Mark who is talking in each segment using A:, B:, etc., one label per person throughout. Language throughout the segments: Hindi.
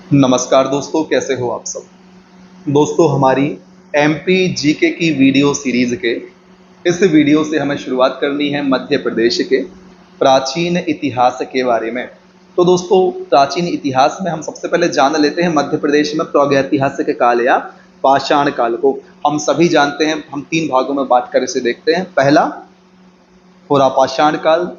A: नमस्कार दोस्तों, कैसे हो आप सब। दोस्तों, हमारी एमपी जीके की वीडियो सीरीज के इस वीडियो से हमें शुरुआत करनी है मध्य प्रदेश के प्राचीन इतिहास के बारे में। तो दोस्तों, प्राचीन इतिहास में हम सबसे पहले जान लेते हैं मध्य प्रदेश में प्रागैतिहासिक काल या पाषाण काल को। हम सभी जानते हैं, हम 3 भागों में बांट कर इसे देखते हैं। पहला पुरापाषाण काल,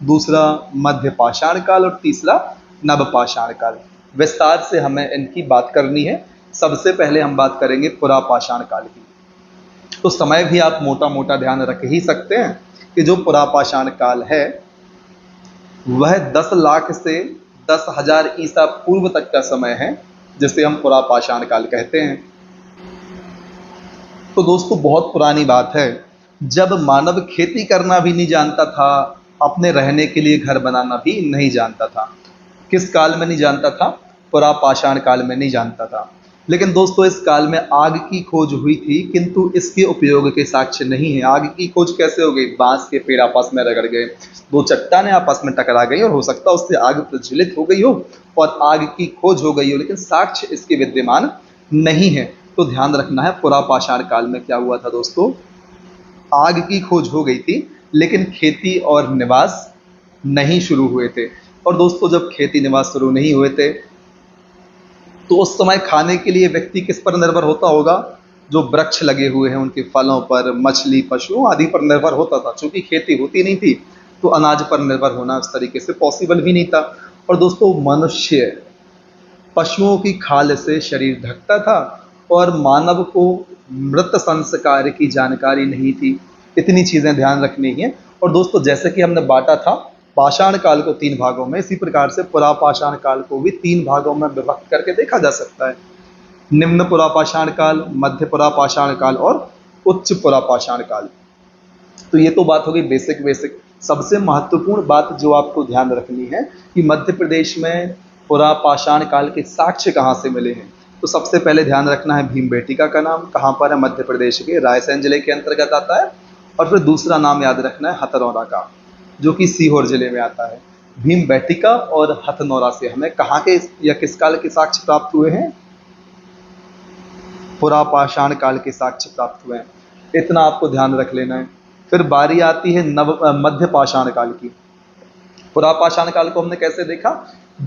A: दूसरा मध्य पाषाण काल और तीसरा नवपाषाण काल। विस्तार से हमें इनकी बात करनी है। सबसे पहले हम बात करेंगे पुरापाषाण काल की। तो समय भी आप मोटा मोटा ध्यान रख ही सकते हैं कि जो पुरापाषाण काल है वह 10 लाख से 10,000 ईसा पूर्व तक का समय है, जिसे हम पुरापाषाण काल कहते हैं। तो दोस्तों, बहुत पुरानी बात है, जब मानव खेती करना भी नहीं जानता था, अपने रहने के लिए घर बनाना भी नहीं जानता था। किस काल में नहीं जानता था? पुरापाषाण काल में नहीं जानता था। लेकिन दोस्तों, इस काल में आग की खोज हुई थी, किंतु इसके उपयोग के साक्ष्य नहीं है। आग की खोज कैसे हो गई? बांस के पेड़ आपस में रगड़ गए, 2 चट्टानें आपस में टकरा गई और हो सकता है उससे आग प्रज्वलित हो गई हो और आग की खोज हो गई हो, लेकिन साक्ष्य इसके विद्यमान नहीं है। तो ध्यान रखना है, पुरापाषाण काल में क्या हुआ था दोस्तों? आग की खोज हो गई थी, लेकिन खेती और निवास नहीं शुरू हुए थे। और दोस्तों, जब खेती निवास शुरू नहीं हुए थे तो उस समय खाने के लिए व्यक्ति किस पर निर्भर होता होगा? जो वृक्ष लगे हुए हैं उनके फलों पर, मछली, पशुओं आदि पर निर्भर होता था। चूंकि खेती होती नहीं थी तो अनाज पर निर्भर होना उस तरीके से पॉसिबल भी नहीं था। और दोस्तों, मनुष्य पशुओं की खाल से शरीर ढकता था और मानव को मृत संस्कार की जानकारी नहीं थी। इतनी चीजें ध्यान रखनी है। और दोस्तों, जैसे कि हमने बांटा था पाषाण काल को 3 भागों में, इसी प्रकार से पुरापाषाण काल को भी 3 भागों में विभक्त करके देखा जा सकता है। निम्न पुरापाषाण काल, मध्य पुरापाषाण काल और उच्च पुरापाषाण काल। तो ये तो बात हो गई बेसिक बेसिक। सबसे महत्वपूर्ण बात जो आपको ध्यान रखनी है कि मध्य प्रदेश में पुरापाषाण काल के साक्ष्य कहाँ से मिले हैं। तो सबसे पहले ध्यान रखना है भीमबेटिका का नाम कहाँ पर है? मध्य प्रदेश के रायसेन जिले के अंतर्गत आता है। और फिर दूसरा नाम याद रखना है हथनौरा का, जो कि सीहोर जिले में आता है। भीमबेटिका और हथनौरा से हमें कहाँ के या किस काल के साक्ष्य प्राप्त हुए हैं? पुरापाषाण काल के साक्ष्य प्राप्त हुए हैं। इतना आपको ध्यान रख लेना है। फिर बारी आती है मध्य पाषाण काल की। पुरापाषाण काल को हमने कैसे देखा?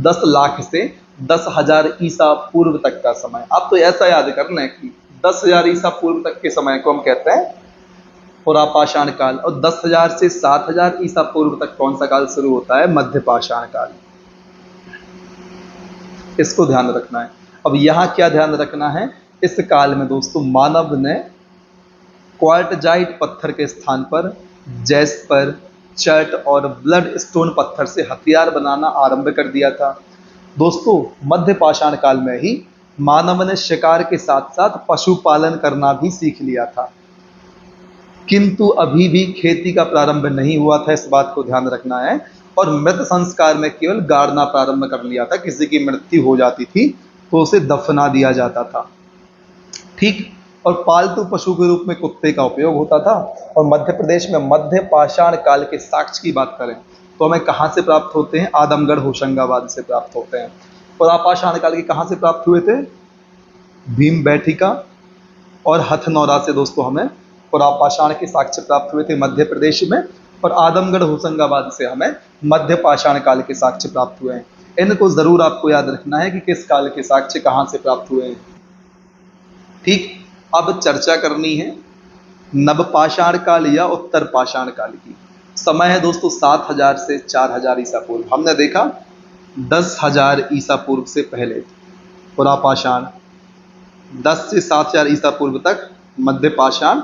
A: 10 लाख से 10,000 ईसा पूर्व तक का समय। आप तो ऐसा याद करना है कि 10,000 ईसा पूर्व तक के समय को हम कहते हैं पुरापाषाण काल, और 10,000 से 7,000 ईसा पूर्व तक कौन सा काल शुरू होता है? मध्य पाषाण काल। इसको ध्यान रखना है। अब यहाँ क्या ध्यान रखना है? इस काल में दोस्तों मानव ने क्वार्टजाइट पत्थर के स्थान पर जैस्पर, चर्ट और ब्लड स्टोन पत्थर से हथियार बनाना आरंभ कर दिया था। दोस्तों, मध्य पाषाण काल में ही मानव ने शिकार के साथ साथ पशुपालन करना भी सीख लिया था, किंतु अभी भी खेती का प्रारंभ नहीं हुआ था। इस बात को ध्यान रखना है। और मृत संस्कार में केवल गाड़ना प्रारंभ कर लिया था। किसी की मृत्यु हो जाती थी तो उसे दफना दिया जाता था, ठीक। और पालतू पशु के रूप में कुत्ते का उपयोग होता था। और मध्य प्रदेश में मध्य पाषाण काल के साक्ष्य की बात करें तो हमें कहाँ से प्राप्त होते हैं? आदमगढ़ होशंगाबाद से प्राप्त होते हैं। पुरापाषाण काल के कहाँ से प्राप्त हुए थे? भीमबेटिका और हथनौरा से दोस्तों हमें पुरापाषाण के साक्ष्य प्राप्त हुए थे मध्य प्रदेश में। और आदमगढ़ होशंगाबाद से हमें मध्य पाषाण काल के साक्ष्य प्राप्त हुए हैं। इनको जरूर आपको याद रखना है कि किस काल के साक्ष्य कहाँ से प्राप्त हुए हैं, ठीक। अब चर्चा करनी है नवपाषाण काल या उत्तर पाषाण काल की। समय है दोस्तों 7,000 से 4,000 ईसा पूर्व। हमने देखा 10,000 ईसा पूर्व से पहले पुरापाषाण, 10 से 7,000 ईसा पूर्व तक मध्य पाषाण,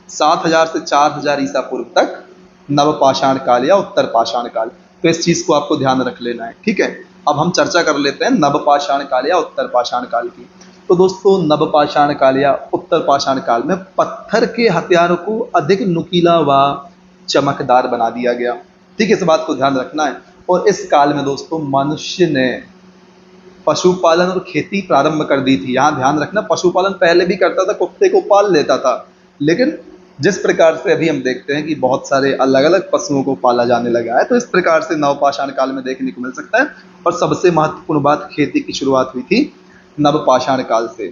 A: 7,000 से 4,000 ईसा पूर्व तक नवपाषाण काल या उत्तर पाषाण काल। तो इस चीज को आपको ध्यान रख लेना है, ठीक है। अब हम चर्चा कर लेते हैं नवपाषाण काल या उत्तर पाषाण काल की। तो दोस्तों, नवपाषाण काल या उत्तर पाषाण काल में पत्थर के हथियारों को अधिक नुकीला व चमकदार बना दिया गया, ठीक है। इस बात को ध्यान रखना है। और इस काल में दोस्तों मनुष्य ने पशुपालन और खेती प्रारंभ कर दी थी। यहाँ ध्यान रखना, पशुपालन पहले भी करता था, कुत्ते को पाल लेता था, लेकिन जिस प्रकार से अभी हम देखते हैं कि बहुत सारे अलग अलग पशुओं को पाला जाने लगा है, तो इस प्रकार से नवपाषाण काल में देखने को मिल सकता है। और सबसे महत्वपूर्ण बात, खेती की शुरुआत हुई थी नवपाषाण काल से।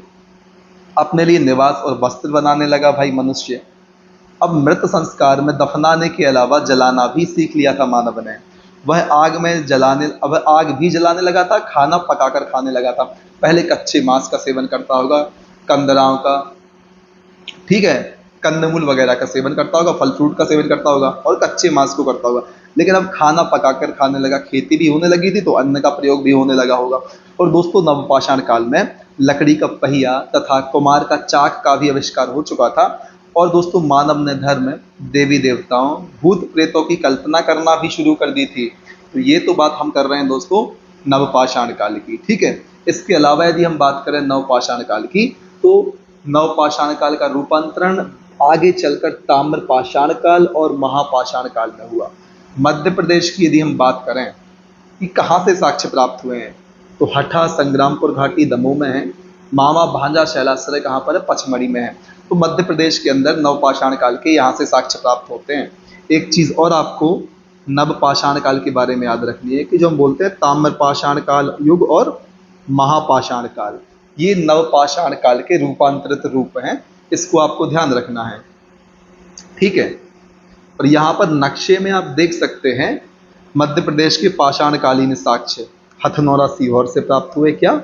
A: अपने लिए निवास और वस्त्र बनाने लगा भाई मनुष्य। अब मृत संस्कार में दफनाने के अलावा जलाना भी सीख लिया था मानव ने। वह आग में जलाने, अब आग भी जलाने लगा था, खाना पकाकर खाने लगा था। पहले कच्चे मांस का सेवन करता होगा, कंदराओं का, ठीक है, कंदमूल वगैरह का सेवन करता होगा, फल फ्रूट का सेवन करता होगा और कच्चे मांस को करता होगा। लेकिन अब खाना पकाकर खाने लगा, खेती भी होने लगी थी तो अन्न का प्रयोग भी होने लगा होगा। और दोस्तों नवपाषाण काल में लकड़ी का पहिया तथा कुम्हार का चाक का भी आविष्कार हो चुका था। और दोस्तों मानव ने धर्म, देवी देवताओं, भूत प्रेतों की कल्पना करना भी शुरू कर दी थी। तो ये तो बात हम कर रहे हैं दोस्तों नवपाषाण काल की, ठीक है। इसके अलावा यदि हम बात करें नवपाषाण काल की, तो नवपाषाण काल का रूपांतरण आगे चलकर ताम्रपाषाण काल और महापाषाण काल में हुआ। मध्य प्रदेश की यदि हम बात करें कि कहाँ से साक्ष्य प्राप्त हुए हैं, तो हठा संग्रामपुर घाटी दमोह में है। मामा भांजा शैलाश्रय कहाँ पर है, पचमढ़ी में है। तो मध्य प्रदेश के अंदर नवपाषाण काल के यहाँ से साक्ष्य प्राप्त होते हैं। एक चीज़ और आपको नवपाषाण काल के बारे में याद रखनी है कि जो हम बोलते हैं ताम्रपाषाण काल युग और महापाषाण काल, ये नवपाषाण काल के रूपांतरित रूप हैं। इसको आपको ध्यान रखना है, ठीक है। और यहाँ पर नक्शे में आप देख सकते हैं मध्य प्रदेश के पाषाणकालीन साक्ष्य हथनौरा सीहोर से प्राप्त हुए। क्या?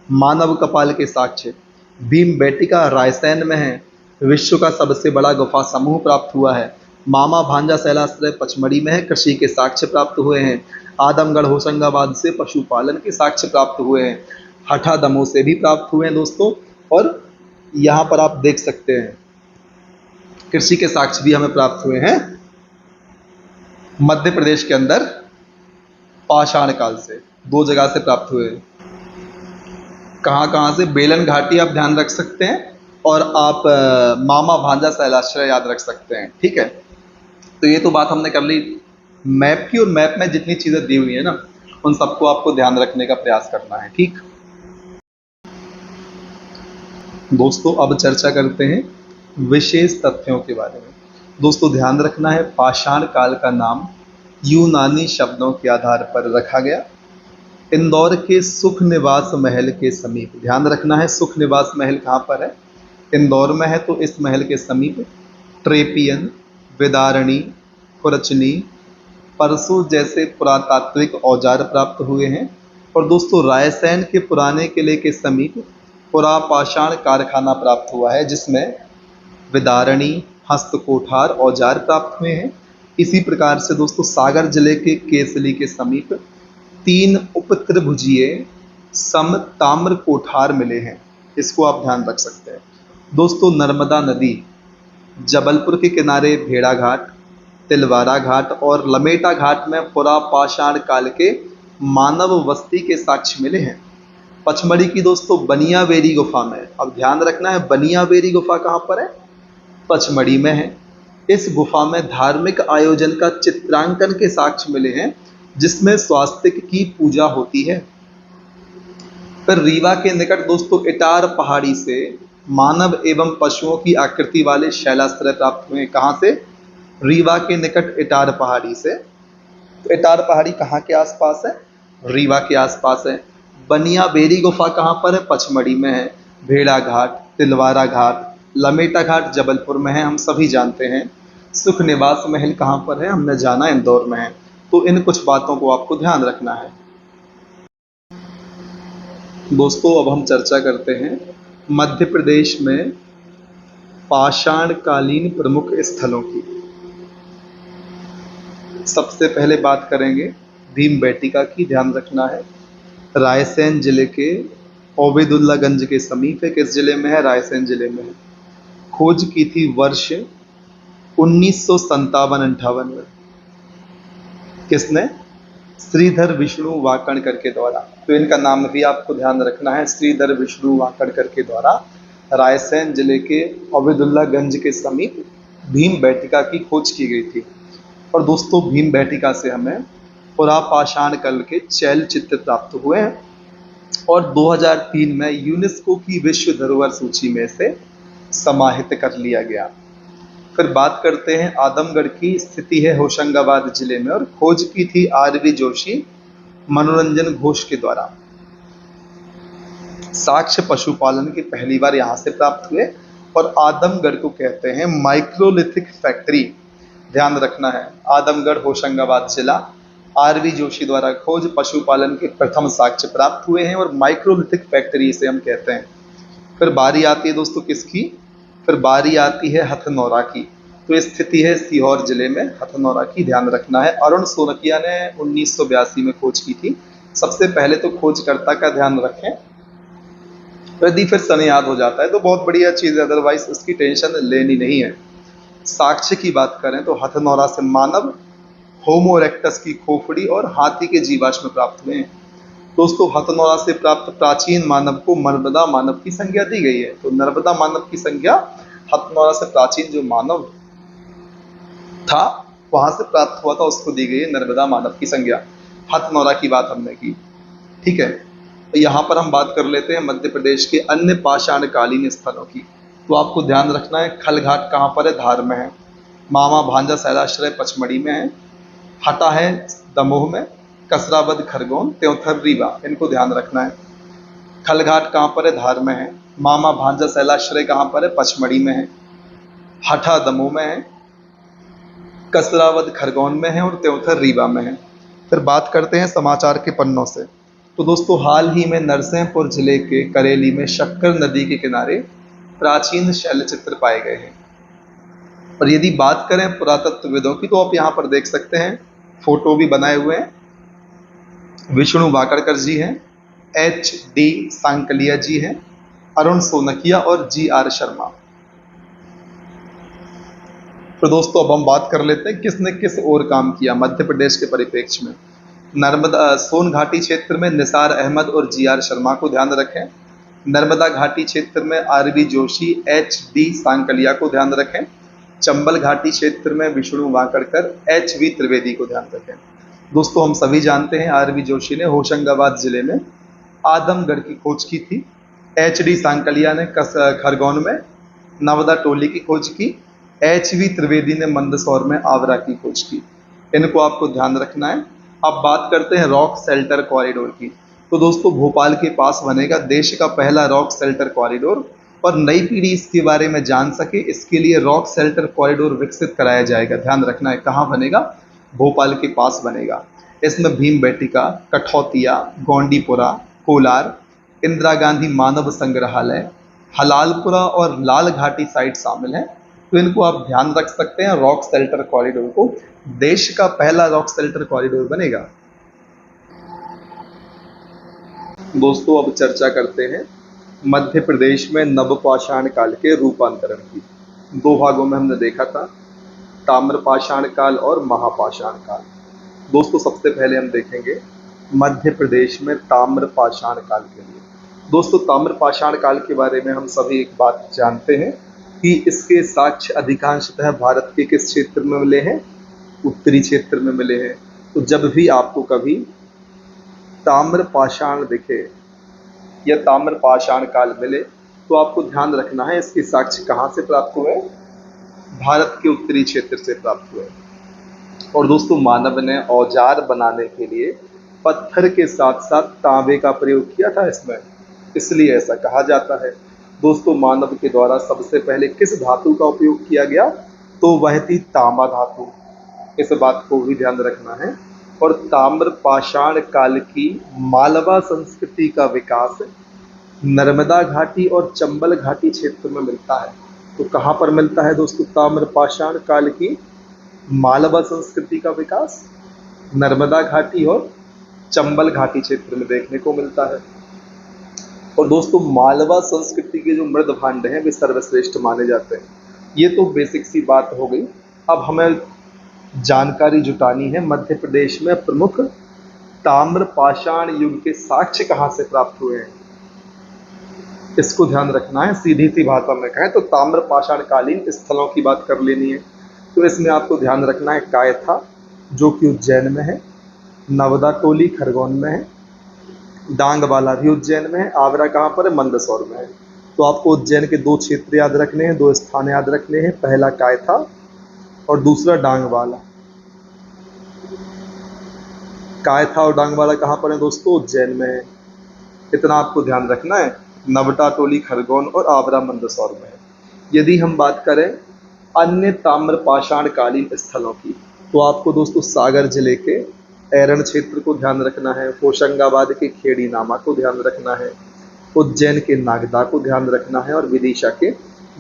A: मानव कपाल के साक्ष्य भीम बेटिका रायसेन में है। विश्व का सबसे बड़ा गुफा समूह प्राप्त हुआ है। मामा भांजा शैलाश्रय पचमढ़ी में है, कृषि के साक्ष्य प्राप्त हुए हैं। आदमगढ़ होशंगाबाद से पशुपालन के साक्ष्य प्राप्त हुए हैं। हठा दमोह से भी प्राप्त हुए हैं दोस्तों। और यहाँ पर आप देख सकते हैं कृषि के साक्ष्य भी हमें प्राप्त हुए हैं मध्य प्रदेश के अंदर पाषाण काल से। दो जगह से प्राप्त हुए। कहाँ कहाँ से? बेलन घाटी आप ध्यान रख सकते हैं और आप मामा भांजा शैलाश्रय याद रख सकते हैं, ठीक है। तो ये तो बात हमने कर ली मैप की, और मैप में जितनी चीज़ें दी हुई है ना उन सबको आपको ध्यान रखने का प्रयास करना है, ठीक। दोस्तों अब चर्चा करते हैं विशेष तथ्यों के बारे में। दोस्तों ध्यान रखना है पाषाण काल का नाम यूनानी शब्दों के आधार पर रखा गया। इंदौर के सुख निवास महल के समीप, ध्यान रखना है सुख निवास महल कहाँ पर है, इंदौर में है। तो इस महल के समीप ट्रेपियन, विदारणी, खुरचनी, परसू जैसे पुरातात्विक औजार प्राप्त हुए हैं। और दोस्तों रायसेन के पुराने किले के समीप पुरापाषाण कारखाना प्राप्त हुआ है, जिसमें विदारणी, हस्तकोठार औजार प्राप्त हुए हैं। इसी प्रकार से दोस्तों सागर जिले के केसली के समीप 3 उपत्रिभुजीय सम ताम्र कोठार मिले हैं। इसको आप ध्यान रख सकते हैं। दोस्तों नर्मदा नदी जबलपुर के किनारे भेड़ा घाट, तिलवारा घाट और लमेटा घाट में पुरापाषाण काल के मानव बस्ती के साक्ष्य मिले हैं। पचमढ़ी की दोस्तों बनियावेरी गुफा में, अब ध्यान रखना है बनियावेरी गुफा कहाँ पर है, पचमढ़ी में है। इस गुफा में धार्मिक आयोजन का चित्रांकन के साक्ष्य मिले हैं, जिसमें स्वास्तिक की पूजा होती है। फिर रीवा के निकट दोस्तों इटार पहाड़ी से मानव एवं पशुओं की आकृति वाले शैलाश्रय प्राप्त हुए। कहाँ से? रीवा के निकट इटार पहाड़ी से। तो इटार पहाड़ी कहाँ के आसपास है? रीवा के आसपास है। बनियावेरी गुफा कहाँ पर है? पचमढ़ी में है। भेड़ा घाट, तिलवारा घाट, लमेटा घाट जबलपुर में है, हम सभी जानते हैं। सुख निवास महल कहाँ पर है? हमने जाना इंदौर में है। तो इन कुछ बातों को आपको ध्यान रखना है। दोस्तों अब हम चर्चा करते हैं मध्य प्रदेश में पाषाणकालीन प्रमुख स्थलों की। सबसे पहले बात करेंगे भीमबेटिका की, ध्यान रखना है। रायसेन जिले के ओबेदुल्लागंज के समीप है। किस जिले में है? रायसेन जिले में है। खोज की थी वर्ष 1957-58 में। किसने? श्रीधर विष्णु वाकणकर के द्वारा। तो इनका नाम भी आपको ध्यान रखना है, श्रीधर विष्णु वाकणकर के द्वारा रायसेन जिले के ओबेदुल्लागंज के समीप भीमबेटिका की खोज की गई थी। और दोस्तों भीमबेटिका से हमें पुरापाषाण काल के चैल चित्र प्राप्त हुए हैं और 2003 में यूनेस्को की विश्व धरोहर सूची में से समाहित कर लिया गया। फिर बात करते हैं आदमगढ़ की, स्थिति है होशंगाबाद जिले में और खोज की थी आरवी जोशी मनोरंजन घोष के द्वारा। साक्ष्य पशुपालन की पहली बार यहां से प्राप्त हुए और आदमगढ़ को कहते हैं माइक्रोलिथिक फैक्ट्री। ध्यान रखना है, आदमगढ़ होशंगाबाद जिला, आरवी जोशी द्वारा खोज पशुपालन के प्रथम साक्ष्य प्राप्त हुए हैं और माइक्रोलिथिक फैक्ट्री इसे हम कहते हैं। फिर बारी आती है दोस्तों किसकी, फिर बारी आती है हथनौरा की। तो स्थिति है सीहोर जिले में हथनौरा की, ध्यान रखना है। अरुण सोनकिया ने 1982 में खोज की थी। सबसे पहले तो खोजकर्ता का ध्यान रखें, यदि फिर सन याद हो जाता है तो बहुत बढ़िया चीज है, अदरवाइज उसकी टेंशन लेनी नहीं है। साक्ष्य की बात करें तो हथनौरा से मानव, होमो इरेक्टस की खोपड़ी और हाथी के जीवाश्म प्राप्त हुए हैं। दोस्तों हथनौरा से प्राप्त प्राचीन मानव को नर्मदा मानव की संज्ञा दी गई है। तो नर्मदा मानव की संज्ञा हथनौरा से प्राचीन जो मानव था वहां से प्राप्त हुआ था उसको दी गई है नर्मदा मानव की संज्ञा। हथनौरा की बात हमने की, ठीक है। तो यहाँ पर हम बात कर लेते हैं मध्य प्रदेश के अन्य पाषाणकालीन स्थलों की। तो आपको ध्यान रखना है, खलघाट कहाँ पर है, धार में है। मामा भांजा शैलाश्रय पचमढ़ी में है। हटा है दमोह में। कसरावद खरगोन, त्योंथर रीवा, इनको ध्यान रखना है। खलघाट कहाँ पर है, धार में है। मामा भांजा शैलाश्रय कहाँ पर है, पचमढ़ी में है। हटा दमोह में है। कसरावद खरगोन में है और त्योंथर रीवा में है। फिर बात करते हैं समाचार के पन्नों से। तो दोस्तों हाल ही में नरसिंहपुर जिले के करेली में शक्कर नदी के किनारे प्राचीन शैलचित्र पाए गए हैं। और यदि बात करें पुरातत्वविदों की तो आप यहाँ पर देख सकते हैं, फोटो भी बनाए हुए हैं। विष्णु वाकड़कर जी हैं, HD सांकलिया जी हैं, अरुण सोनकिया और GR शर्मा। तो दोस्तों अब हम बात कर लेते हैं किसने किस और काम किया मध्य प्रदेश के परिप्रेक्ष्य में। नर्मदा सोन घाटी क्षेत्र में निसार अहमद और GR शर्मा को ध्यान रखें। नर्मदा घाटी क्षेत्र में आरवी जोशी, HD सांकलिया को ध्यान रखें। चंबल घाटी क्षेत्र में विष्णु वाकड़कर, HV त्रिवेदी को ध्यान रखें। दोस्तों हम सभी जानते हैं आरवी जोशी ने होशंगाबाद जिले में आदमगढ़ की खोज की थी। HD सांकलिया ने खरगोन में नवदा टोली की खोज की। HV त्रिवेदी ने मंदसौर में आवरा की खोज की। इनको आपको ध्यान रखना है। अब बात करते हैं रॉक शेल्टर कॉरिडोर की। तो दोस्तों भोपाल के पास बनेगा देश का पहला रॉक शेल्टर कॉरिडोर और नई पीढ़ी इसके बारे में जान सके इसके लिए रॉक शेल्टर कॉरिडोर विकसित कराया जाएगा। ध्यान रखना है कहाँ बनेगा, भोपाल के पास बनेगा। इसमें भीम बेटिका, कठौतिया, गोंडीपुरा, कोलार, इंदिरा गांधी मानव संग्रहालय, हलालपुरा और लाल घाटी साइट शामिल है। तो इनको आप ध्यान रख सकते हैं, रॉक शेल्टर कॉरिडोर को देश का पहला रॉक शेल्टर कॉरिडोर बनेगा। दोस्तों अब चर्चा करते हैं मध्य प्रदेश में नवपाषाण काल के रूपांतरण की। दो भागों में हमने देखा था, ताम्रपाषाण काल और महापाषाण काल। दोस्तों सबसे पहले हम देखेंगे मध्य प्रदेश में ताम्रपाषाण काल के लिए। दोस्तों ताम्रपाषाण काल के बारे में हम सभी एक बात जानते हैं कि इसके साक्ष्य अधिकांशतः भारत के किस क्षेत्र में मिले हैं, उत्तरी क्षेत्र में मिले हैं। तो जब भी आपको कभी ताम्रपाषाण दिखे या ताम्रपाषाण काल मिले तो आपको ध्यान रखना है इसके साक्ष्य कहाँ से प्राप्त हुए, भारत के उत्तरी क्षेत्र से प्राप्त हुए। और दोस्तों मानव ने औजार बनाने के लिए पत्थर के साथ साथ तांबे का प्रयोग किया था इसमें, इसलिए ऐसा कहा जाता है। दोस्तों मानव के द्वारा सबसे पहले किस धातु का उपयोग किया गया, तो वह थी तांबा धातु। इस बात को भी ध्यान रखना है। और ताम्रपाषाण काल की मालवा संस्कृति का विकास नर्मदा घाटी और चंबल घाटी क्षेत्र में मिलता है। तो कहाँ पर मिलता है दोस्तों ताम्रपाषाण काल की मालवा संस्कृति का विकास, नर्मदा घाटी और चंबल घाटी क्षेत्र में देखने को मिलता है। और दोस्तों मालवा संस्कृति के जो मृद भांड हैं वे सर्वश्रेष्ठ माने जाते हैं। ये तो बेसिक सी बात हो गई। अब हमें जानकारी जुटानी है मध्य प्रदेश में प्रमुख ताम्रपाषाण युग के साक्ष्य कहाँ से प्राप्त हुए हैं, इसको ध्यान रखना है। सीधी सी भाषा में कहें तो ताम्रपाषाण कालीन स्थलों की बात कर लेनी है। तो इसमें आपको ध्यान रखना है कायथा जो कि उज्जैन में है, नवदा टोली खरगोन में है, डांगवाला भी उज्जैन में है, आवरा कहाँ पर है, मंदसौर में है। तो आपको उज्जैन के दो क्षेत्र याद रखने हैं, दो स्थान याद रखने हैं। पहला कायथा और दूसरा डांगवाला। कायथा और डांगवाला कहाँ पर है दोस्तों? उज्जैन में है। इतना आपको ध्यान रखना है। नवटा टोली खरगोन और आबरा मंदसौर में है। यदि हम बात करें अन्य ताम्रपाषाण कालीन स्थलों की, तो आपको दोस्तों सागर जिले के ऐरण क्षेत्र को ध्यान रखना है, होशंगाबाद के खेड़ी नामा को ध्यान रखना है, उज्जैन के नागदा को ध्यान रखना है और विदिशा के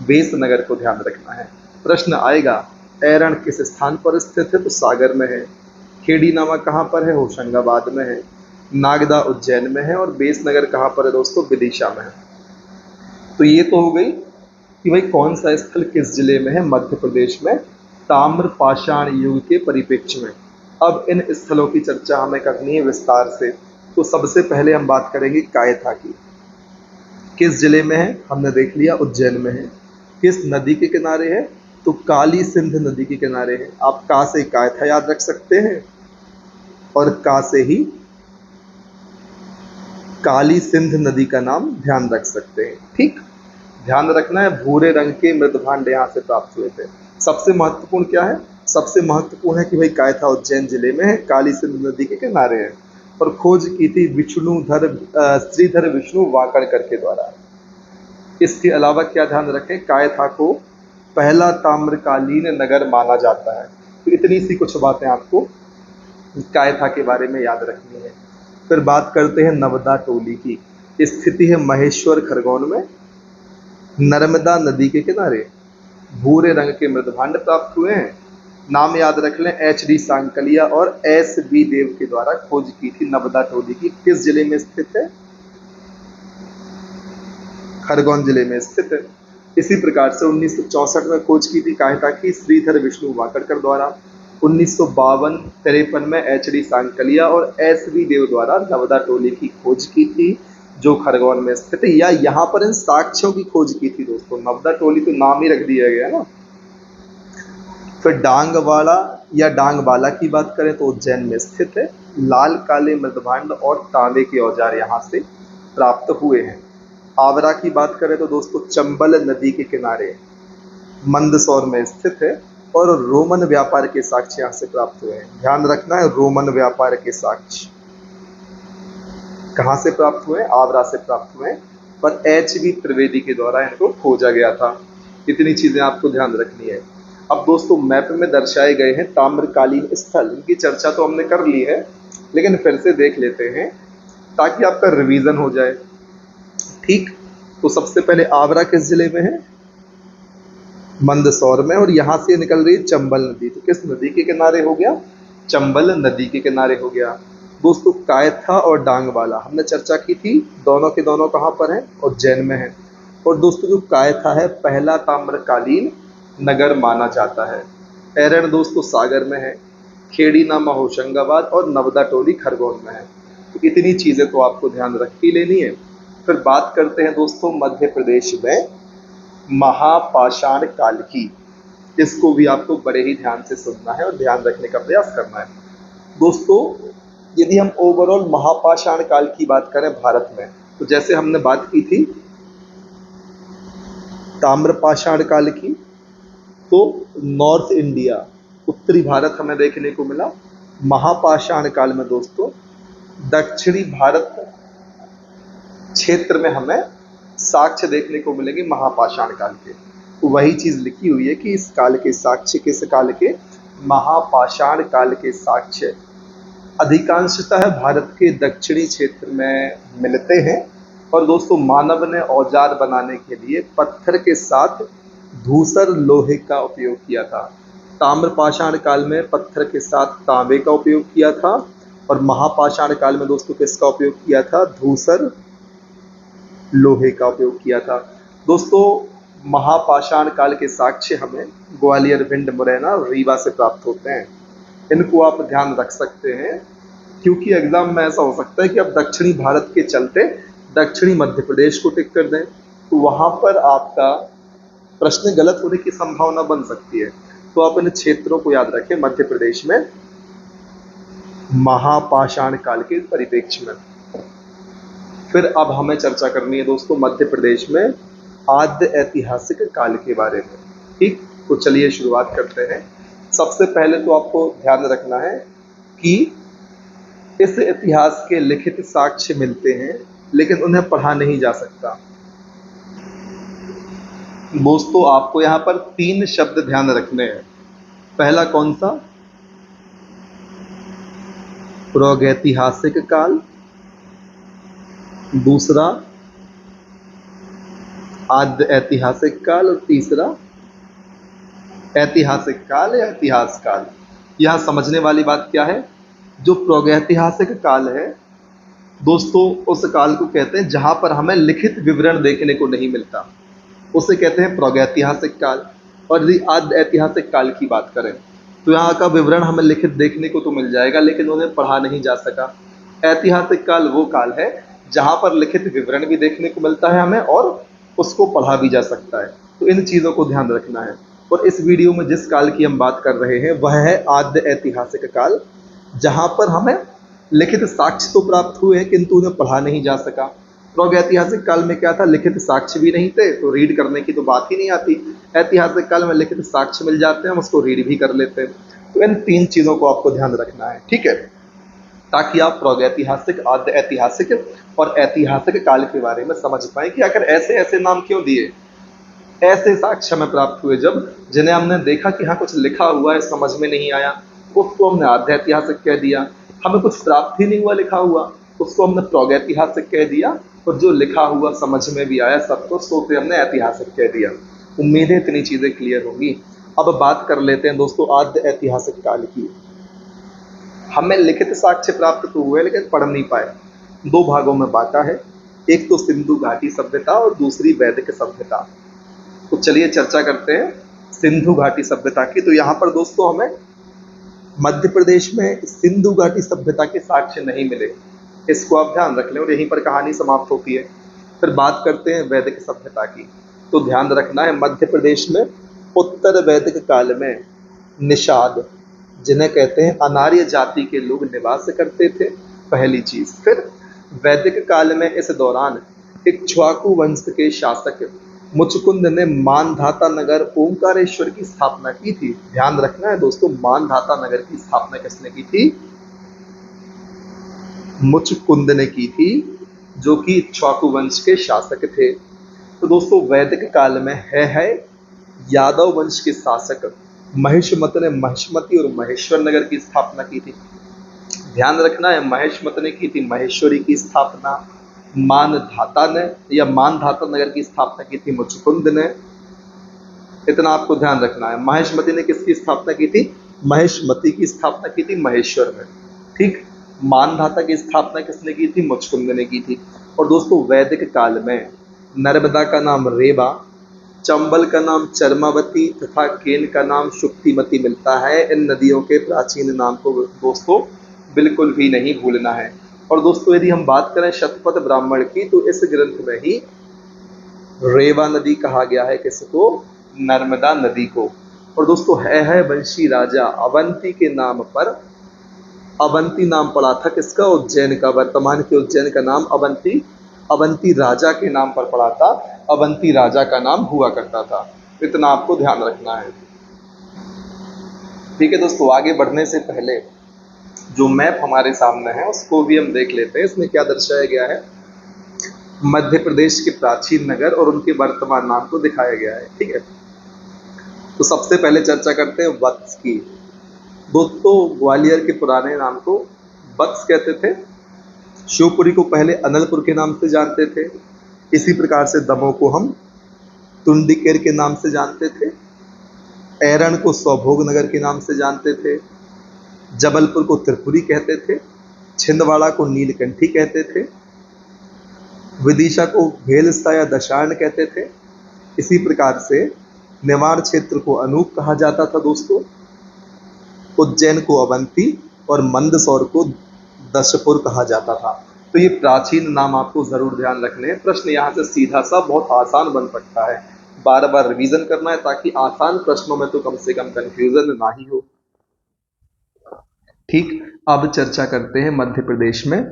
A: बेसनगर को ध्यान रखना है। प्रश्न आएगा ऐरण किस स्थान पर स्थित है? तो सागर में है। खेड़ी नामा कहाँ पर है? होशंगाबाद में है। नागदा उज्जैन में है और बेसनगर कहाँ पर है दोस्तों? विदिशा में है। तो ये तो हो गई कि भाई कौन सा स्थल किस जिले में है, मध्य प्रदेश में, ताम्रपाषाण युग के परिप्रेक्ष्य में। अब इन स्थलों की चर्चा हमें करनी है विस्तार से। तो सबसे पहले हम बात करेंगे कायथा की। किस जिले में है? हमने देख लिया उज्जैन में है। किस नदी के किनारे है? तो काली सिंध नदी के किनारे है। आप का से कायथा याद रख सकते हैं और का से ही काली सिंध नदी का नाम ध्यान रख सकते हैं। ठीक, ध्यान रखना है भूरे रंग के मृदभांड यहाँ से प्राप्त हुए थे। सबसे महत्वपूर्ण क्या है? सबसे महत्वपूर्ण है कि भाई कायथा उज्जैन जिले में है, काली सिंध नदी के किनारे है और खोज की थी श्रीधर विष्णु वाकड़कर के द्वारा। इसके अलावा क्या ध्यान रखें? कायथा को पहला ताम्रकालीन नगर माना जाता है। तो इतनी सी कुछ बातें आपको कायथा के बारे में याद रखनी है। फिर बात करते हैं नवदा टोली की। स्थिति है महेश्वर खरगोन में, नर्मदा नदी के किनारे। भूरे रंग के मृदभांड प्राप्त हुए हैं। नाम याद रख लें, HD सांकलिया और SB देव के द्वारा खोज की थी नवदा टोली की। किस जिले में स्थित है? खरगोन जिले में स्थित है। इसी प्रकार से 1964 में खोज की थी कायथा की श्रीधर विष्णु वाकड़कर द्वारा। 1952-53 में HD सांकलिया और SB देव द्वारा नवदा टोली की खोज की थी जो खरगोन में स्थित है, या यहाँ पर इन साक्ष्यों की खोज की थी दोस्तों। नवदा टोली तो नाम ही रख दिया गया ना। फिर डांगवाला या डांगवाला की बात करें तो उज्जैन में स्थित है। लाल काले मृदभांड और तांबे के औजार यहाँ से प्राप्त हुए हैं। आगरा की बात करें तो दोस्तों चंबल नदी के किनारे मंदसौर में स्थित है और रोमन व्यापार के साक्ष्य यहाँ से प्राप्त हुए हैं। ध्यान रखना है, रोमन व्यापार के साक्ष्य कहाँ से प्राप्त हुए? आगरा से प्राप्त हुए, पर HB त्रिवेदी के द्वारा इनको खोजा गया था। इतनी चीजें आपको ध्यान रखनी है। अब दोस्तों मैप में दर्शाए गए हैं ताम्रकालीन स्थल, इनकी चर्चा तो हमने कर ली है लेकिन फिर से देख लेते हैं ताकि आपका रिवीजन हो जाए। ठीक, तो सबसे पहले आगरा किस जिले में है? मंदसौर में, और यहाँ से निकल रही है चंबल नदी। तो किस नदी के किनारे हो गया? चंबल नदी के किनारे हो गया। दोस्तों कायथा और डांगवाला हमने चर्चा की थी, दोनों के दोनों कहाँ पर हैं? उज्जैन में है। और दोस्तों जो कायथा है पहला ताम्रकालीन नगर माना जाता है। ऐरण दोस्तों सागर में है, खेड़ी नामा होशंगाबाद और नवदा टोली खरगोन में है। तो इतनी चीजें तो आपको ध्यान रख ही लेनी है। फिर बात करते हैं दोस्तों मध्य प्रदेश में महापाषाण काल की। इसको भी आपको बड़े ही ध्यान से सुनना है और ध्यान रखने का प्रयास करना है। दोस्तों यदि हम ओवरऑल महापाषाण काल की बात करें भारत में, तो जैसे हमने बात की थी ताम्रपाषाण काल की, तो नॉर्थ इंडिया उत्तरी भारत हमें देखने को मिला। महापाषाण काल में दोस्तों दक्षिणी भारत क्षेत्र में हमें साक्ष्य देखने को मिलेंगे महापाषाण काल के। तो वही चीज लिखी हुई है कि इस काल के साक्ष्य, किस काल के? महापाषाण काल के साक्ष्य अधिकांशतः भारत के दक्षिणी क्षेत्र में मिलते हैं। और दोस्तों मानव ने औजार बनाने के लिए पत्थर के साथ धूसर लोहे का उपयोग किया था। ताम्रपाषाण काल में पत्थर के साथ तांबे का उपयोग किया था और महापाषाण काल में दोस्तों किसका उपयोग किया था? धूसर लोहे का उपयोग किया था। दोस्तों महापाषाण काल के साक्ष्य हमें ग्वालियर, भिंड, मुरैना, रीवा से प्राप्त होते हैं। इनको आप ध्यान रख सकते हैं क्योंकि एग्जाम में ऐसा हो सकता है कि आप दक्षिणी भारत के चलते दक्षिणी मध्य प्रदेश को टिक कर दें, तो वहां पर आपका प्रश्न गलत होने की संभावना बन सकती है। तो आप इन क्षेत्रों को याद रखें मध्य प्रदेश में महापाषाण काल के परिप्रेक्ष्य में। फिर अब हमें चर्चा करनी है दोस्तों मध्य प्रदेश में आद्य ऐतिहासिक काल के बारे में। ठीक, तो चलिए शुरुआत करते हैं। सबसे पहले तो आपको ध्यान रखना है कि इस इतिहास के लिखित साक्ष्य मिलते हैं लेकिन उन्हें पढ़ा नहीं जा सकता। दोस्तों आपको यहाँ पर 3 शब्द ध्यान रखने हैं। पहला कौन सा? प्रागैतिहासिक काल। दूसरा आद्य ऐतिहासिक काल। और तीसरा ऐतिहासिक काल या इतिहास काल। यहाँ समझने वाली बात क्या है? जो प्रागैतिहासिक काल है दोस्तों, उस काल को कहते हैं जहां पर हमें लिखित विवरण देखने को नहीं मिलता, उसे कहते हैं प्रागैतिहासिक काल। और यदि आद्य ऐतिहासिक काल की बात करें तो यहाँ का विवरण हमें लिखित देखने को तो मिल जाएगा लेकिन उन्हें पढ़ा नहीं जा सका। ऐतिहासिक काल वो काल है जहां पर लिखित विवरण भी देखने को मिलता है हमें और उसको पढ़ा भी जा सकता है। तो इन चीज़ों को ध्यान रखना है। और इस वीडियो में जिस काल की हम बात कर रहे हैं वह है आद्य ऐतिहासिक काल, जहां पर हमें लिखित साक्ष्य तो प्राप्त हुए हैं किंतु उन्हें पढ़ा नहीं जा सका। प्रागैतिहासिक काल में क्या था? लिखित साक्ष्य भी नहीं थे तो रीड करने की तो बात ही नहीं आती। ऐतिहासिक काल में लिखित साक्ष्य मिल जाते हैं, हम उसको रीड भी कर लेते हैं। तो इन 3 चीज़ों को आपको ध्यान रखना है, ठीक है, ताकि आप प्रागैतिहासिक, आद्य ऐतिहासिक और ऐतिहासिक काल के बारे में समझ पाए कि आखिर ऐसे ऐसे नाम क्यों दिए, ऐसे साक्ष्य हमें प्राप्त हुए जब जिन्हें हमने देखा कि हाँ कुछ लिखा हुआ है समझ में नहीं आया, उसको हमने आद्य ऐतिहासिक कह दिया। हमें कुछ प्राप्त ही नहीं हुआ लिखा हुआ, उसको हमने प्रागैतिहासिक कह दिया। और जो लिखा हुआ समझ में भी आया सब कुछ, तो उसे हमने ऐतिहासिक कह दिया। उम्मीद है इतनी चीजें क्लियर होंगी। अब बात कर लेते हैं दोस्तों आद्य ऐतिहासिक काल की। हमें लिखित साक्ष्य प्राप्त तो हुए लेकिन पढ़ नहीं पाए। 2 भागों में बांटा है, एक तो सिंधु घाटी सभ्यता और दूसरी वैदिक सभ्यता। तो चलिए चर्चा करते हैं सिंधु घाटी सभ्यता की। तो यहाँ पर दोस्तों हमें मध्य प्रदेश में सिंधु घाटी सभ्यता के साक्ष्य नहीं मिले, इसको आप ध्यान रख लें और यहीं पर कहानी समाप्त होती है। फिर बात करते हैं वैदिक सभ्यता की। तो ध्यान रखना है मध्य प्रदेश में उत्तर वैदिक काल में निषाद, जिन्हें कहते हैं अनार्य जाति के लोग निवास करते थे, पहली चीज। फिर वैदिक काल में इस दौरान इक्ष्वाकु वंश के शासक मुचकुंद ने मानधाता नगर ओंकारेश्वर की स्थापना की थी। ध्यान रखना है दोस्तों, मानधाता नगर की स्थापना किसने की थी? मुचकुंद ने की थी, जो कि इक्ष्वाकु वंश के शासक थे। तो दोस्तों वैदिक काल में है यादव वंश के शासक महिष्मत ने महिष्मती और महेश्वर नगर की स्थापना की थी। ध्यान रखना है, महिष्मत ने की थी महेश्वरी की स्थापना, मानधाता ने या मानधाता नगर की स्थापना की थी मुचकुंद ने। इतना आपको ध्यान रखना है। महिष्मती ने किसकी स्थापना की थी? महिष्मती की स्थापना की थी महेश्वर में। ठीक, मानधाता की स्थापना किसने की थी? मुचकुंद ने की थी। और दोस्तों वैदिक काल में नर्मदा का नाम रेवा, चंबल का नाम चरमावती तथा केन का नाम शुक्तिमती मिलता है। इन नदियों के प्राचीन नाम को दोस्तों बिल्कुल भी नहीं भूलना है। और दोस्तों यदि हम बात करें शतपथ ब्राह्मण की, तो इस ग्रंथ में ही रेवा नदी कहा गया है किसको? नर्मदा नदी को। और दोस्तों है वंशी राजा अवंती के नाम पर, अवंती नाम पड़ा था किसका? उज्जैन का। वर्तमान के उज्जैन का नाम अवंती, अवंती राजा के नाम पर पड़ा था। अवंती राजा का नाम हुआ करता था। इतना आपको ध्यान रखना है। ठीक है दोस्तों, आगे बढ़ने से पहले जो मैप हमारे सामने है उसको भी हम देख लेते हैं। इसमें क्या दर्शाया गया है? मध्य प्रदेश के प्राचीन नगर और उनके वर्तमान नाम को दिखाया गया है। ठीक है, तो सबसे पहले चर्चा करते हैं वत्स की। दोस्तों ग्वालियर के पुराने नाम को वत्स कहते थे। शिवपुरी को पहले अनलपुर के नाम से जानते थे। इसी प्रकार से दमोह को हम टुंडिकेर के नाम से जानते थे। ऐरण को सौभोग नगर के नाम से जानते थे। जबलपुर को त्रिपुरी कहते थे। छिंदवाड़ा को नीलकंठी कहते थे। विदिशा को भेलसा या दशार्ण कहते थे। इसी प्रकार से नेवार क्षेत्र को अनूप कहा जाता था दोस्तों। उज्जैन को अवंती और मंदसौर को दशपुर कहा जाता था। तो ये प्राचीन नाम आपको जरूर ध्यान रखने हैं। प्रश्न यहाँ से सीधा सा बहुत आसान बन सकता है, बार बार रिवीजन करना है ताकि आसान प्रश्नों में तो कम से कम कंफ्यूजन ना ही हो। ठीक, अब चर्चा करते हैं मध्य प्रदेश में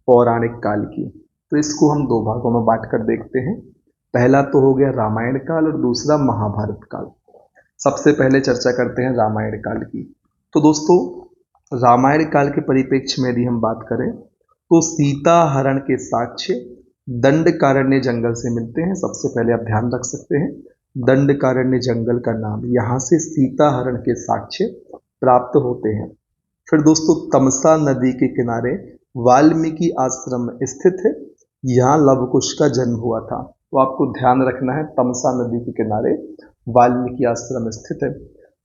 A: पौराणिक काल की। तो इसको हम 2 भागों में बांट कर देखते हैं। पहला तो हो गया रामायण काल और दूसरा महाभारत काल। सबसे पहले चर्चा करते हैं रामायण काल की। तो दोस्तों रामायण काल के परिप्रेक्ष्य में यदि हम बात करें तो सीता हरण के साक्ष्य दंडकारण्य जंगल से मिलते हैं। सबसे पहले आप ध्यान रख सकते हैं दंडकारण्य जंगल का नाम, यहाँ से सीता हरण के साक्ष्य प्राप्त होते हैं। फिर दोस्तों तमसा नदी के किनारे वाल्मीकि आश्रम स्थित है, यहाँ लवकुश का जन्म हुआ था। तो आपको ध्यान रखना है तमसा नदी के किनारे वाल्मीकि आश्रम स्थित है।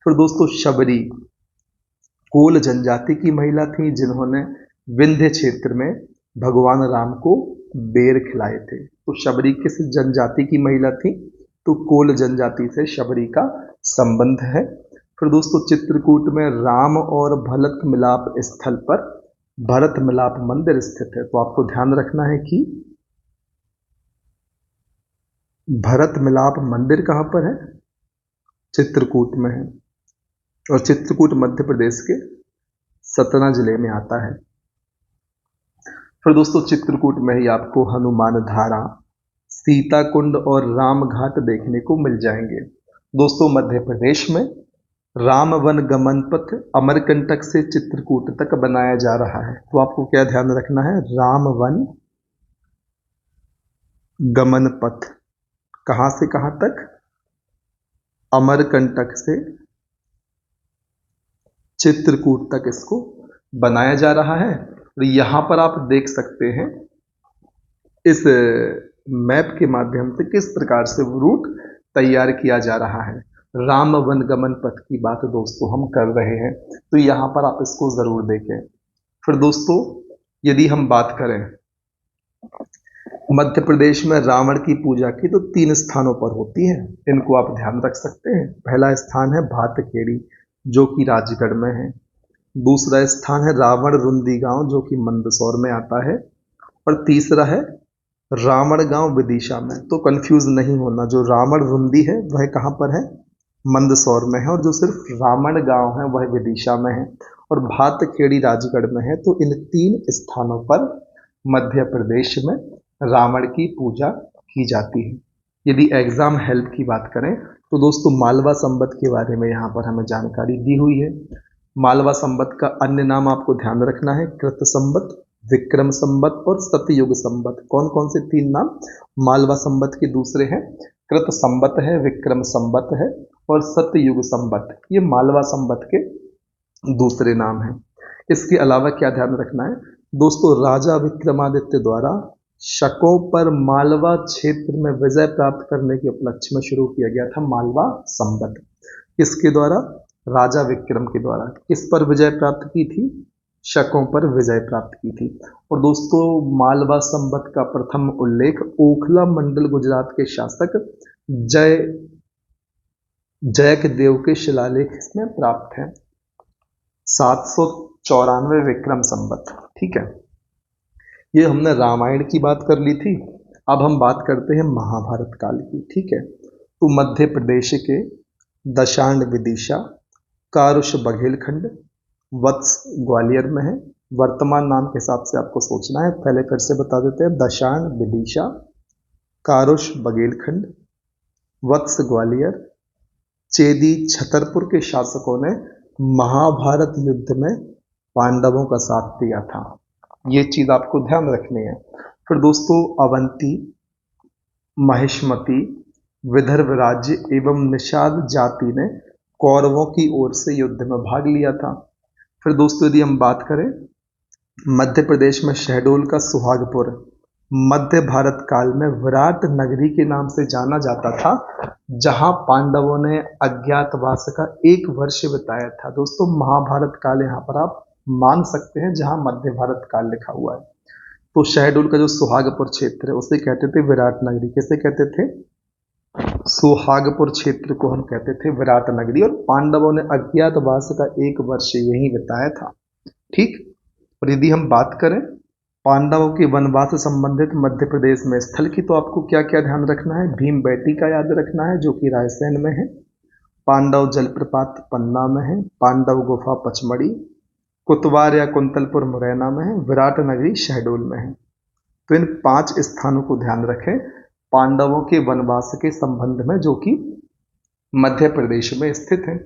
A: फिर दोस्तों शबरी कोल जनजाति की महिला थी जिन्होंने विंध्य क्षेत्र में भगवान राम को बेर खिलाए थे। तो शबरी किस जनजाति की महिला थी? तो कोल जनजाति से शबरी का संबंध है। फिर दोस्तों चित्रकूट में राम और भरत मिलाप स्थल पर भरत मिलाप मंदिर स्थित है। तो आपको ध्यान रखना है कि भरत मिलाप मंदिर कहां पर है? चित्रकूट में है, और चित्रकूट मध्य प्रदेश के सतना जिले में आता है। फिर दोस्तों चित्रकूट में ही आपको हनुमान धारा, सीता कुंड और राम घाट देखने को मिल जाएंगे। दोस्तों मध्य प्रदेश में रामवन गमन पथ अमरकंटक से चित्रकूट तक बनाया जा रहा है। तो आपको क्या ध्यान रखना है? रामवन गमन पथ कहां से कहां तक? अमरकंटक से चित्रकूट तक इसको बनाया जा रहा है। और यहां पर आप देख सकते हैं इस मैप के माध्यम से किस प्रकार से रूट तैयार किया जा रहा है। राम वन गमन पथ की बात दोस्तों हम कर रहे हैं, तो यहां पर आप इसको जरूर देखें। फिर दोस्तों यदि हम बात करें मध्य प्रदेश में रावण की पूजा की तो 3 स्थानों पर होती है, इनको आप ध्यान रख सकते हैं। पहला स्थान है भातखेड़ी जो कि राजगढ़ में है। दूसरा स्थान है रावण रुंदी गांव जो कि मंदसौर में आता है। और तीसरा है रावण गांव विदिशा में। तो कंफ्यूज नहीं होना, जो रावण रुंदी है वह कहां पर है? मंदसौर में है, और जो सिर्फ रावण गांव है वह विदिशा में है, और भातखेड़ी राजगढ़ में है। तो इन 3 स्थानों पर मध्य प्रदेश में रावण की पूजा की जाती है। यदि एग्जाम हेल्प की बात करें तो दोस्तों मालवा संवत के बारे में यहाँ पर हमें जानकारी दी हुई है। मालवा संवत का अन्य नाम आपको ध्यान रखना है कृत संवत, विक्रम संवत और सतयुग संवत। कौन कौन से 3 नाम मालवा संवत के दूसरे हैं? कृत संवत है, विक्रम संवत है और सतयुग संवत। ये मालवा संवत के दूसरे नाम हैं। इसके अलावा क्या ध्यान रखना है दोस्तों? राजा विक्रमादित्य द्वारा शकों पर मालवा क्षेत्र में विजय प्राप्त करने के उपलक्ष्य में शुरू किया गया था मालवा संवत। किसके द्वारा? राजा विक्रम के द्वारा। किस पर विजय प्राप्त की थी? शकों पर विजय प्राप्त की थी। और दोस्तों मालवा संवत का प्रथम उल्लेख ओखला मंडल गुजरात के शासक जयक देव के शिलालेख में प्राप्त है। 794 विक्रम संवत। ठीक है, ये हमने रामायण की बात कर ली थी। अब हम बात करते हैं महाभारत काल की। ठीक है, तो मध्य प्रदेश के दशांड विदिशा, कारुष बघेलखंड, वत्स ग्वालियर में है। वर्तमान नाम के हिसाब से आपको सोचना है। पहले फिर से बता देते हैं, दशांड विदिशा, कारुष बघेलखंड, वत्स ग्वालियर। चेदी छतरपुर के शासकों ने महाभारत युद्ध में पांडवों का साथ दिया था। ये चीज आपको ध्यान रखनी है। फिर दोस्तों अवंती, महिष्मती, विदर्भ राज्य एवं निषाद जाति ने कौरवों की ओर से युद्ध में भाग लिया था। फिर दोस्तों यदि हम बात करें मध्य प्रदेश में शहडोल का सुहागपुर मध्य भारत काल में विराट नगरी के नाम से जाना जाता था, जहां पांडवों ने अज्ञातवास का 1 वर्ष बिताया था। दोस्तों महाभारत काल यहाँ पर आप मान सकते हैं जहां मध्य भारत काल लिखा हुआ है। तो शहडोल का जो सुहागपुर क्षेत्र है उसे कहते थे विराट नगरी। कैसे कहते थे? सुहागपुर क्षेत्र को हम कहते थे विराट नगरी, और पांडवों ने अज्ञातवास का 1 वर्ष यहीं बिताया था। ठीक, और यदि हम बात करें पांडवों के वनवास से संबंधित मध्य प्रदेश में स्थल की, तो आपको क्या क्या ध्यान रखना है? भीम बेटी का याद रखना है जो कि रायसेन में है, पांडव जलप्रपात पन्ना में है, पांडव गुफा पचमढ़ी, कुतवार या कुंतलपुर मुरैना में है, विराट नगरी शहडोल में है। तो इन 5 स्थानों को ध्यान रखें। पांडवों के वनवास के संबंध में, जो कि मध्य प्रदेश में स्थित है।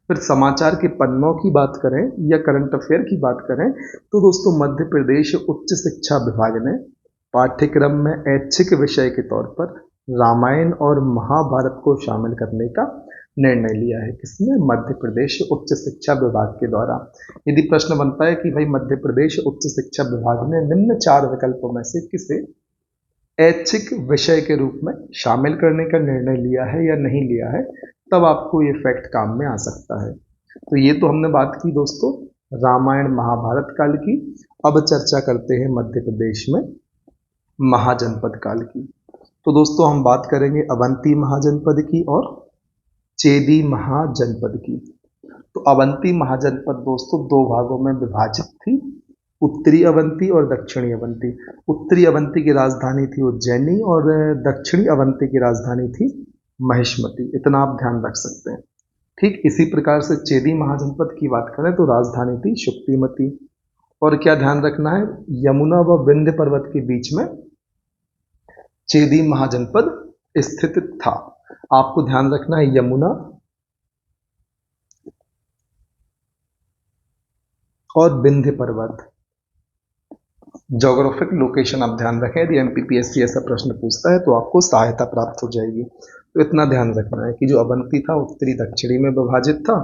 A: फिर समाचार के पन्नों की बात करें या करंट अफेयर की बात करें तो दोस्तों मध्य प्रदेश उच्च शिक्षा विभाग ने पाठ्यक्रम में ऐच्छिक विषय के तौर पर रामायण और महाभारत को शामिल करने का निर्णय लिया है। किसने? मध्य प्रदेश उच्च शिक्षा विभाग के द्वारा। यदि प्रश्न बनता है कि भाई मध्य प्रदेश उच्च शिक्षा विभाग ने निम्न 4 विकल्पों में से किसे ऐच्छिक विषय के रूप में शामिल करने का निर्णय लिया है या नहीं लिया है, तब आपको ये फैक्ट काम में आ सकता है। तो ये तो हमने बात की दोस्तों रामायण महाभारत काल की। अब चर्चा करते हैं मध्य प्रदेश में महाजनपद काल की। तो दोस्तों हम बात करेंगे अवंती महाजनपद की और चेदी महाजनपद की। तो अवंती महाजनपद दोस्तों 2 भागों में विभाजित थी, उत्तरी अवंती और दक्षिणी अवंती। उत्तरी अवंती की राजधानी थी उज्जैनी और दक्षिणी अवंती की राजधानी थी महिष्मती। इतना आप ध्यान रख सकते हैं। ठीक इसी प्रकार से चेदी महाजनपद की बात करें तो राजधानी थी शुक्तिमती। और क्या ध्यान रखना है, यमुना व विंध्य पर्वत के बीच में चेदी महाजनपद स्थित था। आपको ध्यान रखना है यमुना और विंध्य पर्वत। ज्योग्राफिक लोकेशन आप ध्यान रखें, यदि एमपीपीएससी ऐसा प्रश्न पूछता है तो आपको सहायता प्राप्त हो जाएगी। तो इतना ध्यान रखना है कि जो अवंती था उत्तरी दक्षिणी में विभाजित था।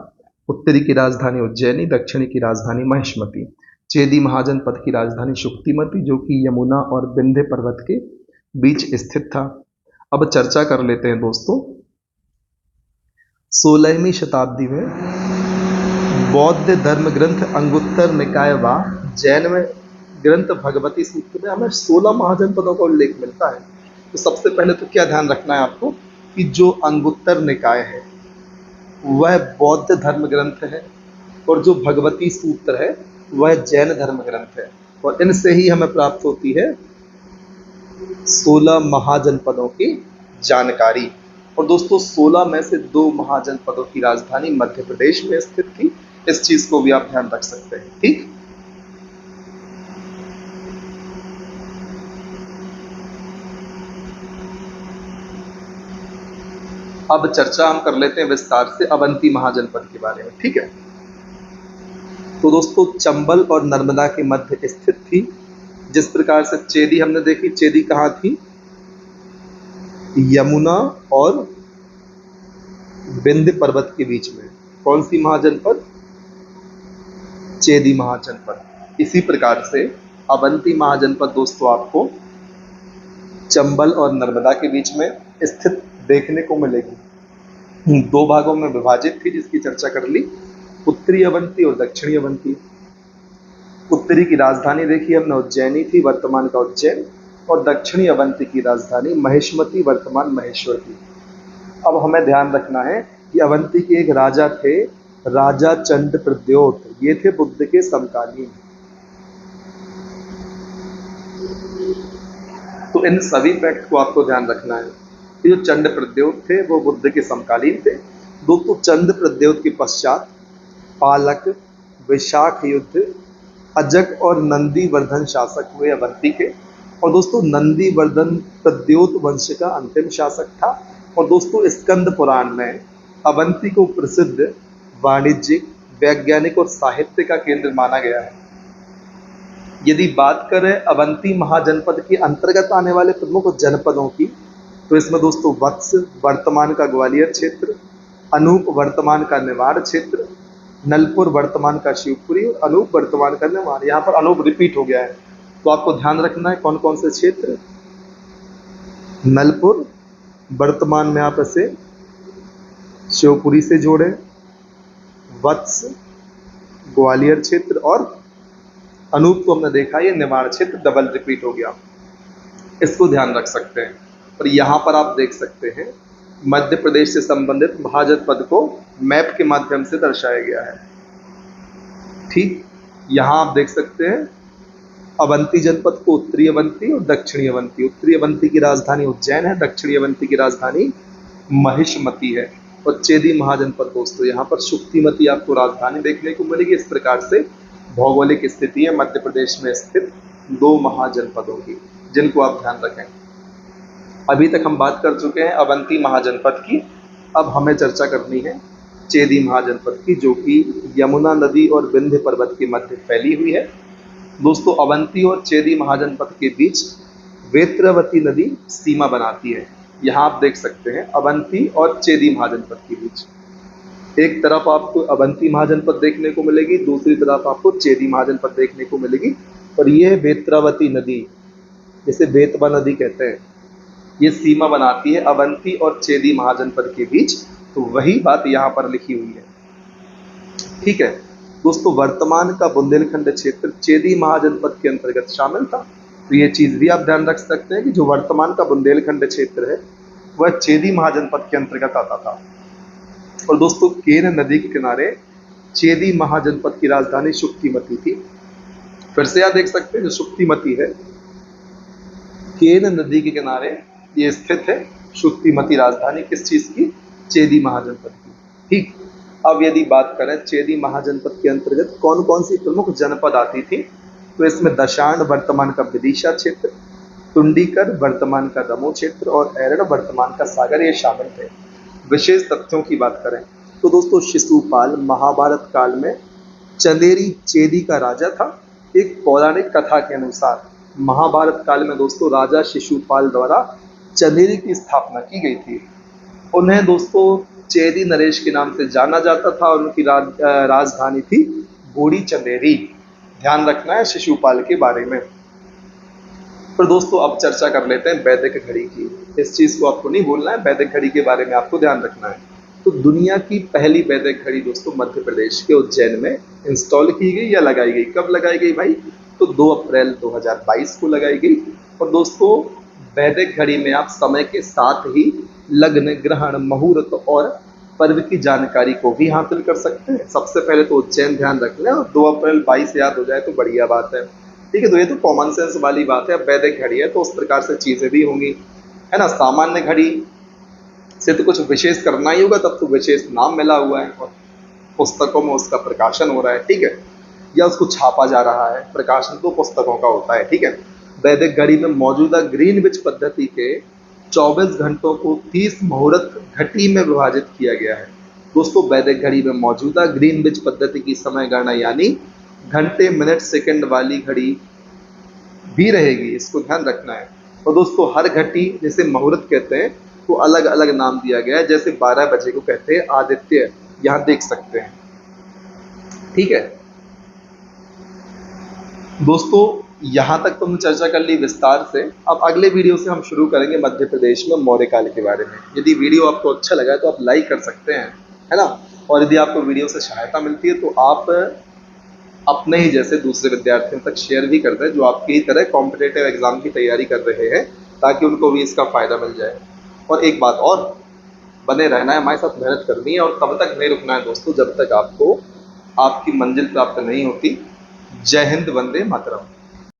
A: उत्तरी की राजधानी उज्जैनी, दक्षिणी की राजधानी महिष्मती। चेदी महाजनपद की राजधानी शुक्तिमती जो कि यमुना और विंध्य पर्वत के बीच स्थित था। अब चर्चा कर लेते हैं दोस्तों 16वीं शताब्दी में बौद्ध धर्म ग्रंथ अंगुत्तर निकाय व जैन में ग्रंथ भगवती सूत्र में हमें 16 महाजनपदों का उल्लेख मिलता है। तो सबसे पहले तो क्या ध्यान रखना है आपको कि जो अंगुत्तर निकाय है वह बौद्ध धर्म ग्रंथ है और जो भगवती सूत्र है वह जैन धर्म ग्रंथ है, और इनसे ही हमें प्राप्त होती है 16 महाजनपदों की जानकारी। और दोस्तों 16 में से 2 महाजनपदों की राजधानी मध्य प्रदेश में स्थित थी। इस चीज को भी आप ध्यान रख सकते हैं। ठीक, अब चर्चा हम कर लेते हैं विस्तार से अवंती महाजनपद के बारे में। ठीक है, तो दोस्तों चंबल और नर्मदा के मध्य स्थित थी। जिस प्रकार से चेदी हमने देखी, चेदी कहाँ थी? यमुना और विंध्य पर्वत के बीच में। कौन सी महाजनपद? चेदी महाजनपद। इसी प्रकार से अवंती महाजनपद दोस्तों आपको चंबल और नर्मदा के बीच में स्थित देखने को मिलेगी। 2 भागों में विभाजित थी जिसकी चर्चा कर ली, उत्तरी अवंती और दक्षिणी अवंती। उत्तरी की राजधानी देखी हमने उज्जैनी थी, वर्तमान का उज्जैन, और दक्षिणी अवंती की राजधानी महिष्मती, वर्तमान महेश्वर थी। अब हमें ध्यान रखना है कि अवंती के एक राजा थे, राजा चंड प्रद्योत। ये थे बुद्ध के समकालीन। तो इन सभी फैक्ट को आपको ध्यान रखना है। जो चंड प्रद्योत थे वो बुद्ध के समकालीन थे। दोस्तों चंद प्रद्योत के पश्चात पालक, विशाख युद्ध, अजक और नंदीवर्धन शासक हुए अवंती के। और दोस्तों नंदीवर्धन प्रद्योत वंश का अंतिम शासक था। और दोस्तों स्कंद पुराण में अवंती को प्रसिद्ध वाणिज्यिक, वैज्ञानिक और साहित्य का केंद्र माना गया है। यदि बात करें अवंती महाजनपद के अंतर्गत आने वाले प्रमुख जनपदों की, तो इसमें दोस्तों वत्स वर्तमान का ग्वालियर क्षेत्र, अनूप वर्तमान का निवाड़ क्षेत्र, नलपुर वर्तमान का शिवपुरी और अनूप वर्तमान का निवाड़। यहाँ पर अनूप रिपीट हो गया है, तो आपको ध्यान रखना है कौन कौन से क्षेत्र। नलपुर वर्तमान में आप इसे शिवपुरी से जोड़े, वत्स ग्वालियर क्षेत्र और अनूप को हमने देखा ये निवाड़ क्षेत्र डबल रिपीट हो गया, इसको ध्यान रख सकते हैं। और यहाँ पर आप देख सकते हैं मध्य प्रदेश से संबंधित महाजनपद को मैप के माध्यम से दर्शाया गया है। ठीक, यहाँ आप देख सकते हैं अवंती जनपद को उत्तरी अवंती और दक्षिणी अवंती। उत्तरी अवंती की राजधानी उज्जैन है, दक्षिणी अवंती की राजधानी महिष्मती है। और चेदी महाजनपद दोस्तों यहाँ पर शुक्तिमती आपको राजधानी देखने को मिलेगी। इस प्रकार से भौगोलिक स्थिति है मध्य प्रदेश में स्थित 2 महाजनपदों की, जिनको आप ध्यान रखें। अभी तक हम बात कर चुके हैं अवंती महाजनपद की। अब हमें चर्चा करनी है चेदी महाजनपद की, जो कि यमुना नदी और विंध्य पर्वत के मध्य फैली हुई है। दोस्तों, अवंती और चेदी महाजनपद के बीच वेत्रवती नदी सीमा बनाती है। यहाँ आप देख सकते हैं अवंती और चेदी महाजनपद के बीच एक तरफ आपको अवंती महाजनपद देखने को मिलेगी, दूसरी तरफ आपको चेदी महाजनपद देखने को मिलेगी। और ये वेत्रावती नदी, जिसे बेतवा नदी कहते हैं, ये सीमा बनाती है अवंती और चेदी महाजनपद के बीच। तो वही बात यहाँ पर लिखी हुई है। ठीक है दोस्तों, वर्तमान का बुंदेलखंड क्षेत्र चेदी महाजनपद के अंतर्गत शामिल था। तो ये चीज भी आप ध्यान रख सकते हैं कि जो वर्तमान का बुंदेलखंड क्षेत्र है वह चेदी महाजनपद के अंतर्गत आता था। और दोस्तों, केन नदी के किनारे चेदी महाजनपद की राजधानी शुक्तिमती थी। फिर से आप देख सकते हैं जो शुक्तिमती है, केन नदी के किनारे ये स्थित है। शुक्तिमती राजधानी किस चीज की? चेदी महाजनपद की। ठीक, अब यदि बात करें चेदी महाजनपद के अंतर्गत कौन कौन सी प्रमुख जनपद आती थी, तो इसमें दशाण वर्तमान का विदिशा क्षेत्र, तुंडीकर वर्तमान का दमोह क्षेत्र और एरड़ वर्तमान का सागर ये शामिल थे। विशेष तथ्यों की बात करें तो दोस्तों, शिशुपाल महाभारत काल में चंदेरी चेदी का राजा था। एक पौराणिक कथा के अनुसार महाभारत काल में दोस्तों राजा शिशुपाल द्वारा चंदेरी की स्थापना की गई थी। उन्हें दोस्तों चेदी नरेश के नाम से जाना जाता था और उनकी राजधानी थी बूढ़ी चंदेरी। ध्यान रखना है शिशुपाल के बारे में। पर दोस्तों अब चर्चा कर लेते हैं वैदिक घड़ी की। इस चीज को आपको नहीं भूलना है, वैदिक घड़ी के बारे में आपको ध्यान रखना है। तो दुनिया की पहली वैदिक घड़ी दोस्तों मध्य प्रदेश के उज्जैन में इंस्टॉल की गई या लगाई गई। कब लगाई गई भाई? तो 2 अप्रैल 2022 को लगाई गई। और दोस्तों वैदिक घड़ी में आप समय के साथ ही लग्न, ग्रहण, मुहूर्त और पर्व की जानकारी को भी हासिल कर सकते हैं। सबसे पहले तो उज्जैन ध्यान रख लें और 2 अप्रैल 22 याद हो जाए तो बढ़िया बात है। ठीक है, तो ये तो कॉमन सेंस वाली बात है। अब वैदिक घड़ी है तो उस प्रकार से चीजें भी होंगी, है ना। सामान्य घड़ी से तो कुछ विशेष करना ही होगा, तब तो विशेष नाम मिला हुआ है और पुस्तकों में उसका प्रकाशन हो रहा है। ठीक है, या उसको छापा जा रहा है। प्रकाशन तो पुस्तकों का होता है। ठीक है, वैदिक घड़ी में मौजूदा ग्रीनविच पद्धति के 24 घंटों को 30 मुहूर्त घटी में विभाजित किया गया है। दोस्तों वैदिक घड़ी में मौजूदा ग्रीनविच पद्धति की समय गणना यानी घंटे, मिनट, सेकंड वाली घड़ी भी रहेगी, इसको ध्यान रखना है। और दोस्तों हर घटी जिसे मुहूर्त कहते हैं तो अलग अलग नाम दिया गया है। जैसे 12 बजे को कहते हैं आदित्य, यहाँ देख सकते हैं। ठीक है दोस्तों, यहाँ तक तो हमने चर्चा कर ली विस्तार से। अब अगले वीडियो से हम शुरू करेंगे मध्य प्रदेश में मौर्य काल के बारे में। यदि वीडियो आपको अच्छा लगा है तो आप लाइक कर सकते हैं, है ना। और यदि आपको वीडियो से सहायता मिलती है तो आप अपने ही जैसे दूसरे विद्यार्थियों तक शेयर भी कर दें जो आपकी तरह कॉम्पिटिटिव एग्जाम की तैयारी कर रहे हैं, ताकि उनको भी इसका फायदा मिल जाए। और एक बात और, बने रहना है, हमारे साथ मेहनत करनी है और तब तक नहीं रुकना है दोस्तों जब तक आपको आपकी मंजिल प्राप्त नहीं होती। जय हिंद, वंदे मातरम।